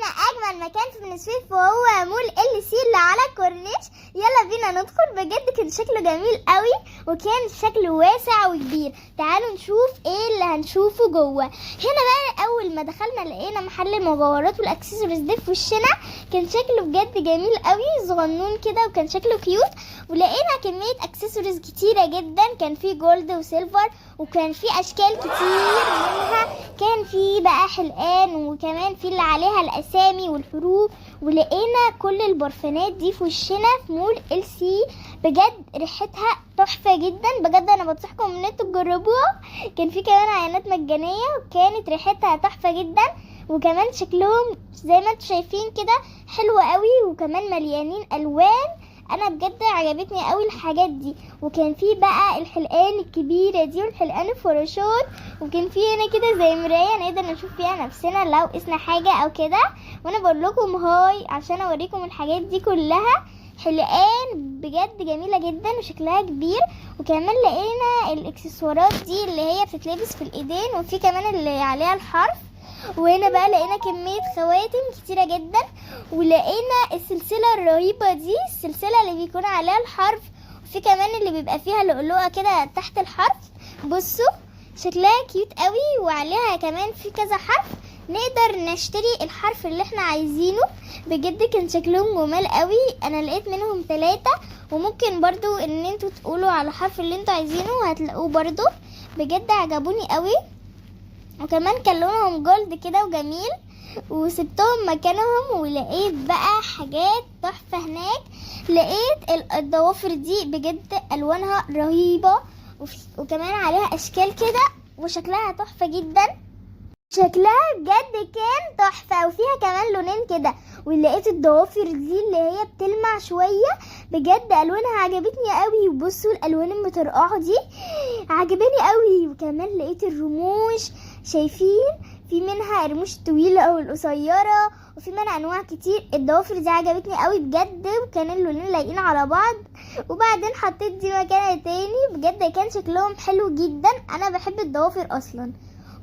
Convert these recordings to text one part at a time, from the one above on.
احنا اجمل مكان في بني سويف وهو مول ال سي اللي على الكورنيش. يلا بينا ندخل. بجد كان شكله جميل قوي وكان شكله واسع وكبير. تعالوا نشوف ايه اللي هنشوفه جوه. هنا بقى اول ما دخلنا لقينا محل المجوهرات والاكسسوارز دي في وشنا. كان شكله بجد جميل قوي صغنون كده وكان شكله كيوت. ولقينا كمية اكسسوارز كتيرة جدا. كان في جولد وسيلفر وكان في اشكال كتير منها. كان في بقى حلقان وكمان في اللي عليها الاسامي والحروف. ولقينا كل البرفانات دي في وشنا في مول ال سي. بجد ريحتها تحفه جدا. بجد انا بنصحكم ان انتوا تجربوها. كان في كمان عينات مجانيه وكانت ريحتها تحفه جدا. وكمان شكلهم زي ما انتوا شايفين كده حلو قوي وكمان مليانين الوان. انا بجد عجبتني قوي الحاجات دي. وكان في بقى الحلقان الكبيره دي والحلقان الفراشات. وكان في هنا كده زي مرايه نقدر نشوف فيها نفسنا لو قسنا حاجه او كده. وانا بقول لكم هاي عشان اوريكم الحاجات دي كلها. حلقان بجد جميله جدا وشكلها كبير. وكمان لقينا الاكسسوارات دي اللي هي بتتلبس في الايدين وفي كمان اللي عليها الحرف. وهنا بقى لقينا كمية خواتم كتيرة جدا. ولقينا السلسلة الرهيبة دي السلسلة اللي بيكون عليها الحرف. وفي كمان اللي بيبقى فيها لؤلؤة كده تحت الحرف. بصوا شكلها كيوت قوي وعليها كمان في كذا حرف. نقدر نشتري الحرف اللي احنا عايزينه. بجد كان شكلهم جمال قوي. انا لقيت منهم 3 وممكن برضو ان انتوا تقولوا على الحرف اللي انتوا عايزينه وهتلاقوه برضو. بجد عجبوني قوي. وكمان كان لونهم جولد كده وجميل. وسبتهم مكانهم ولقيت بقى حاجات تحفة هناك. لقيت الضوافر دي بجد الوانها رهيبة وكمان عليها اشكال كده وشكلها تحفة جدا. شكلها بجد كان تحفة وفيها كمان لونين كده. ولقيت الضوافر دي اللي هي بتلمع شوية. بجد الوانها عجبتني قوي. وبصوا الالوان المترقعة دي عجباني قوي. وكمان لقيت الرموش شايفين في منها رموش طويلة او القصيرة وفي منها انواع كتير. الضوافر دي عجبتني قوي بجد وكان اللونين لايقين على بعض. وبعدين حطيت دي مكانها تاني. بجد كان شكلهم حلو جدا. انا بحب الضوافر اصلا.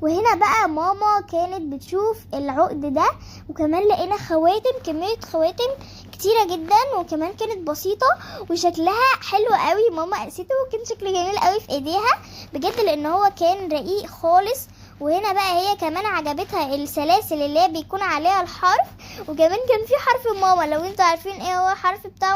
وهنا بقى ماما كانت بتشوف العقد ده. وكمان لقينا خواتم كمية خواتم كتيرة جدا وكمان كانت بسيطة وشكلها حلو قوي. ماما قاسته وكان شكله جميل قوي في ايديها بجد لان هو كان رقيق خالص. وهنا بقى هي كمان عجبتها السلاسل اللي هي بيكون عليها الحرف. وكمان كان في حرف ماما لو انتوا عارفين ايه هو حرف بتاع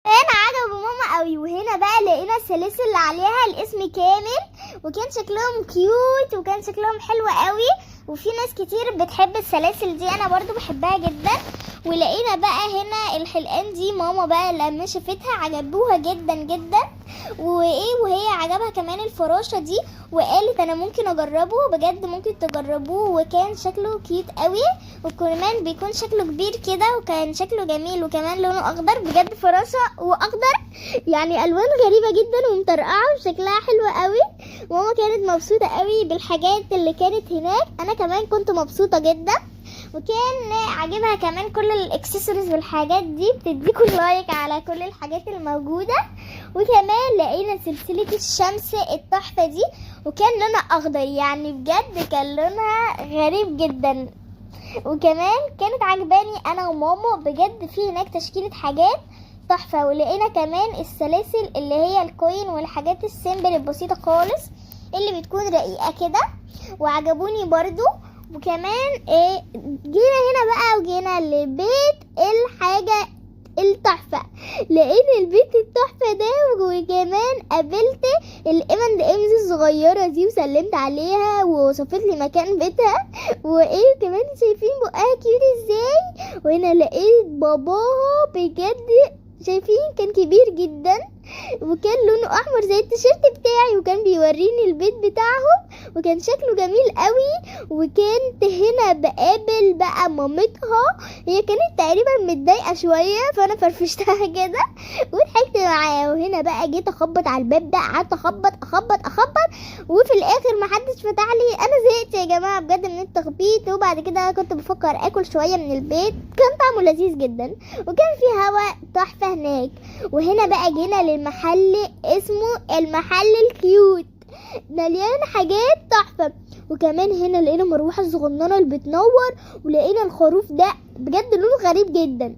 انا عجبه ماما قوي. وهنا بقى لقينا السلاسل اللي عليها الاسم كامل وكان شكلهم كيوت وكان شكلهم حلو قوي. وفي ناس كتير بتحب السلاسل دي انا برضو بحبها جدا. ولقينا بقى هنا الحلقان دي ماما بقى لما شافتها عجبوها جدا جدا. وهي عجبها كمان الفراشة دي وقالت انا ممكن اجربه. بجد ممكن تجربوه وكان شكله كيوت قوي. وكمان بيكون شكله كبير كده وكان شكله جميل وكمان لونه اخضر. بجد فراشة واخضر يعني الوان غريبة جدا ومطرقعة وشكلها حلو قوي. ماما كانت مبسوطة قوي بالحاجات اللي كانت هناك. انا كمان كنت مبسوطة جدا. وكان عاجبها كمان كل الاكسسوارز والحاجات دي. بتديكوا لايك على كل الحاجات الموجودة. وكمان لقينا سلسلة الشمس التحفة دي وكان لونها اخضر يعني بجد كان لونها غريب جدا. وكمان كانت عجباني انا وماما بجد. في هناك تشكيلة حاجات تحفة. ولقينا كمان السلاسل اللي هي الكوين والحاجات السيمبل البسيطة خالص اللي بتكون رقيقة كده وعجبوني برضو. وكمان جينا هنا بقى وجينا لبيت الحاجة التحفة. لقيت البيت التحفة ده وكمان قابلت الامند امز الصغيرة دي وسلمت عليها ووصفت لي مكان بيتها. كمان شايفين بقها كيوت ازاي. وهنا لقيت باباها بجد شايفين كان كبير جدا وكان لونه احمر زي التيشيرت بتاعي وكان بيوريني البيت بتاعهم وكان شكله جميل قوي. وكانت هنا بقابل بقى مامتها. هي كانت تقريبا متضايقه شويه فانا فرفشتها كده وضحكت معاها. وهنا بقى جيت اخبط على الباب ده. قعدت اخبط وفي الاخر محدش فتح لي. انا زهقت يا جماعه بجد من التخبيط. وبعد كده كنت بفكر اكل شويه من البيت. كان طعمه لذيذ جدا وكان في هوا تحفه هناك. وهنا بقى جينا للمحل اسمه المحل الكيوت مليان حاجات تحفة. وكمان هنا لقينا مروحة الصغننة اللي بتنور، ولقينا الخروف ده بجد لونه غريب جدا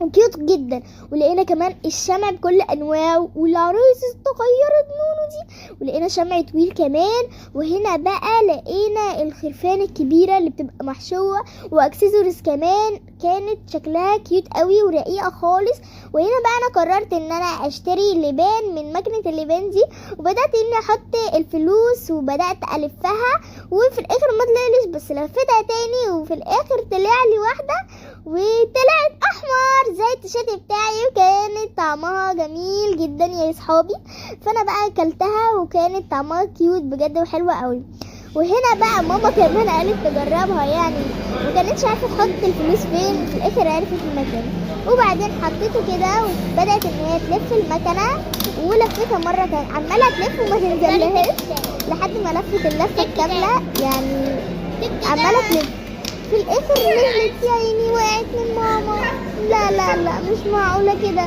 وكيوت جدا، ولقينا كمان الشمع بكل انواعه والعرايس الصغيره نونو دي، ولقينا شمع طويل كمان. وهنا بقى لقينا الخرفان الكبيره اللي بتبقى محشوه واكسسوارز كمان كانت شكلها كيوت قوي ورقيقه خالص. وهنا بقى انا قررت ان انا اشتري لبان من ماكينه اللبان دي، وبدات اني احط الفلوس وبدات الفها، وفي الاخر ما طلعليش، بس لفتها تاني وفي الاخر طلع لي واحده وطلعت احمر زي التيشيرت بتاعي، وكانت طعمها جميل جدا يا اصحابي. فانا بقى اكلتها وكانت طعمها كيوت بجد وحلوه قوي. وهنا بقى ماما كمان قالت تجربها يعني، وكانتش عارفه تحط الفلوس فين، في الاخر عرفت المكان، وبعدين حطيته كده وبدات ان هي تلف المكنه، ولفتها مره كان عماله تلف وما تنزلهاش لحد ما لفت اللفه الكامله يعني عماله تلف. في الاخر نزلت يا عيني، وقعت من ماما. لا لا لا مش معقوله كده،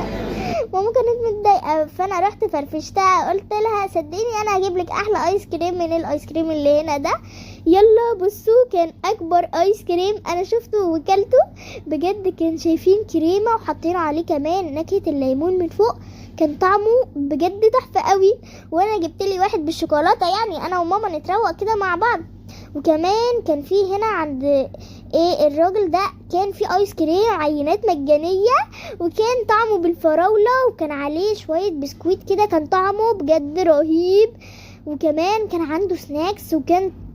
ماما كانت متضايقه. فانا رحت فرفشتها قلت لها صدقيني انا هجيب لك احلى ايس كريم من الايس كريم اللي هنا ده. يلا بصوا، كان اكبر ايس كريم انا شفته وكلته بجد. كان شايفين كريمه وحاطين عليه كمان نكهه الليمون من فوق، كان طعمه بجد تحفه قوي. وانا جبت لي واحد بالشوكولاته يعني انا وماما نتروق كده مع بعض. وكمان كان في هنا عند الراجل ده كان في ايس كريم عينات مجانيه، وكان طعمه بالفراوله وكان عليه شويه بسكويت كده، كان طعمه بجد رهيب. وكمان كان عنده سناكس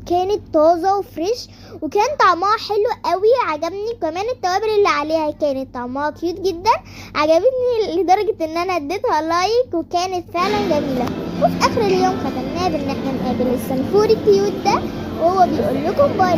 كانت طازه وفريش، وكان طعمها حلو قوي عجبني. كمان التوابل اللي عليها كانت طعمها كيوت جدا، عجبتني لدرجه ان انا اديتها لايك، وكانت فعلا جميله. وفي اخر اليوم ختمناها بان احنا نقابل السنفور الكيوت ده وهو بيقول لكم باي.